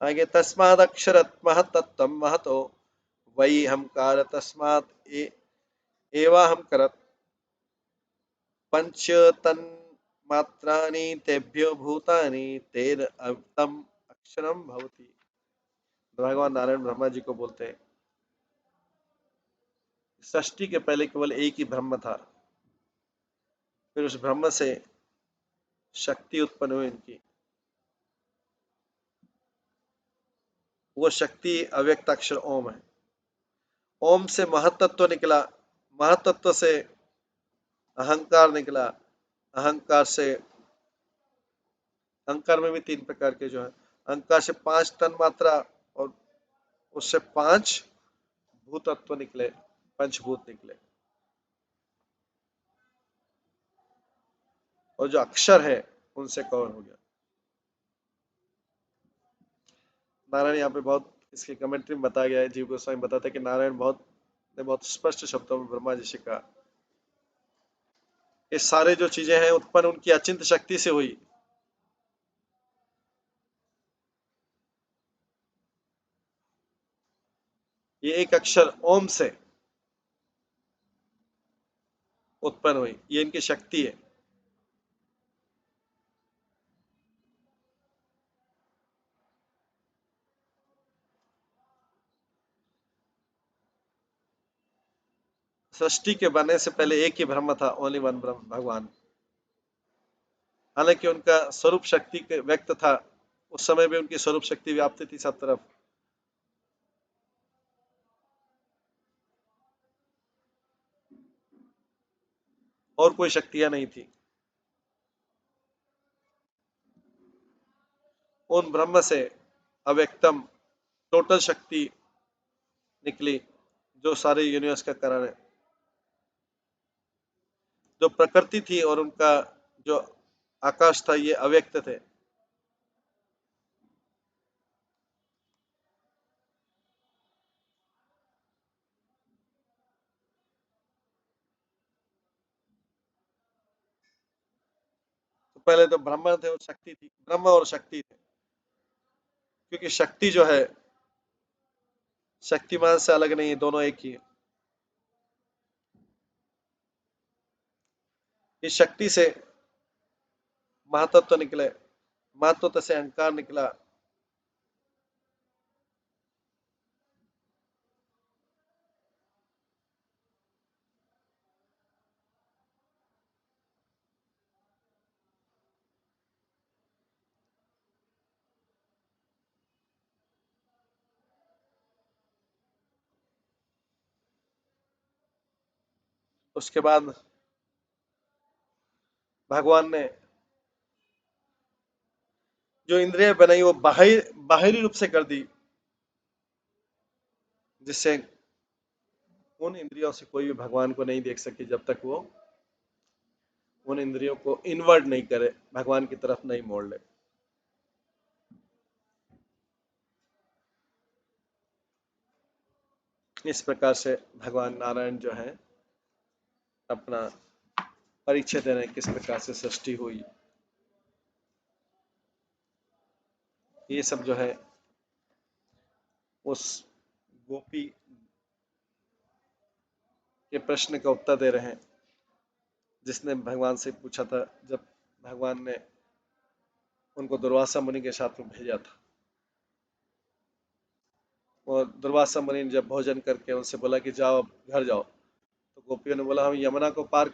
आगे तस्मादक्षरत महतत्वम महतो वही हमकार तस्मात् एवाहम करत पंच तन्मात्राणि तेभ्यो भूतानि तेन अव्यक्तम अक्षरम भवति। भगवान नारायण ब्रह्मा जी को बोलते हैं सृष्टि के पहले केवल एक ही ब्रह्म था, फिर उस ब्रह्म से शक्ति उत्पन्न हुई इनकी, वो शक्ति अव्यक्त अक्षर ओम है। ओम से महतत्व निकला, महतत्व से अहंकार निकला, अहंकार से, अहंकार में भी तीन प्रकार के जो है, अहंकार से पांच तन मात्रा, और उससे पांच भूतत्व निकले, पंचभूत निकले, और जो अक्षर है उनसे कवर हो गया। नारायण यहाँ पे बहुत इसकी कमेंट्री में बताया गया है, जीव गोस्वामी बताते हैं कि नारायण बहुत स्पष्ट शब्दों में ब्रह्मा जी से कहा, ये सारे जो चीजें हैं उत्पन्न उनकी अचिंत शक्ति से हुई। ये एक अक्षर ओम से उत्पन्न हुई, ये इनकी शक्ति है। सृष्टि के बनने से पहले एक ही ब्रह्म था, ओनली वन ब्रह्म भगवान। हालांकि उनका स्वरूप शक्ति के व्यक्त था, उस समय भी उनकी स्वरूप शक्ति व्याप्त थी सब तरफ, और कोई शक्तियां नहीं थी। उन ब्रह्म से अव्यक्तम टोटल शक्ति निकली, जो सारे यूनिवर्स का कारण है। जो प्रकृति थी और उनका जो आकाश था, ये अव्यक्त थे। पहले तो ब्रह्मा थे और शक्ति थी, ब्रह्म और शक्ति थे, क्योंकि शक्ति जो है शक्तिमान से अलग नहीं है, दोनों एक ही है। इस शक्ति से महातत्व निकले, महातत्व से अहंकार निकला, उसके बाद भगवान ने जो इंद्रिय बनाई वो बाहरी रूप से कर दी, जिससे उन इंद्रियों से कोई भी भगवान को नहीं देख सके जब तक वो उन इंद्रियों को इनवर्ट नहीं करे, भगवान की तरफ नहीं मोड़ ले। इस प्रकार से भगवान नारायण जो है अपना परिचय दे रहे हैं, किस प्रकार से सृष्टि हुई। ये सब जो है उस गोपी के प्रश्न का उत्तर दे रहे हैं, जिसने भगवान से पूछा था जब भगवान ने उनको दुर्वासा मुनि के साथ में भेजा था। और दुर्वासा मुनि ने जब भोजन करके उनसे बोला कि जाओ अब घर जाओ, तो गोपियों ने बोला हम यमुना को पार,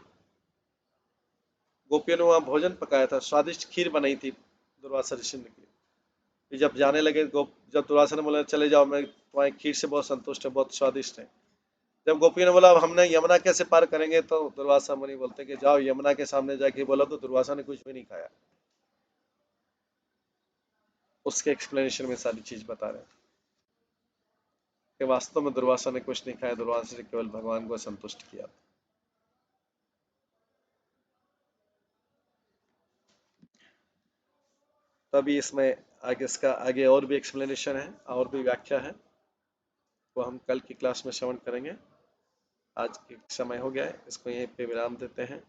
गोपियों ने वहां भोजन पकाया था, स्वादिष्ट खीर बनाई थी दुर्वासा ऋषि ने की। फिर जब जाने लगे जब दुर्वासा ने बोला चले जाओ, मैं तुम्हारी खीर से बहुत संतुष्ट है, बहुत स्वादिष्ट है। जब गोपियों ने बोला हमने यमुना कैसे पार करेंगे, तो दुर्वासा मुनि बोलते कि जाओ यमुना के सामने जाके बोलो, तो दुर्वासा ने कुछ भी नहीं खाया। उसके एक्सप्लेनेशन में सारी चीज बता रहे हैं कि वास्तव में दुर्वासा ने कुछ नहीं खाया, दुर्वासा ने केवल भगवान को संतुष्ट किया। तभी इसमें आगे इसका आगे और भी एक्सप्लेनेशन है और भी व्याख्या है, वो हम कल की क्लास में श्रवण करेंगे। आज के समय हो गया है, इसको यहीं पे विराम देते हैं।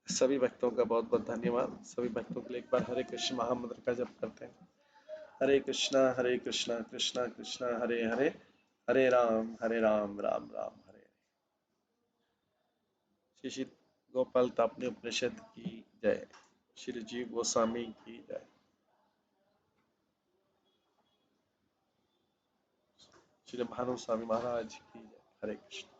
सभी भक्तों का बहुत बहुत धन्यवाद। सभी भक्तों के लिए एक बार हरे कृष्ण महामंत्र का जप करते हैं। हरे कृष्णा कृष्णा कृष्णा हरे हरे, हरे राम राम राम हरे। श्री श्री गोपाल तापनी उपनिषद की जय। श्री जीव गोस्वामी की जय। श्री भानु स्वामी महाराज की जय। हरे कृष्ण।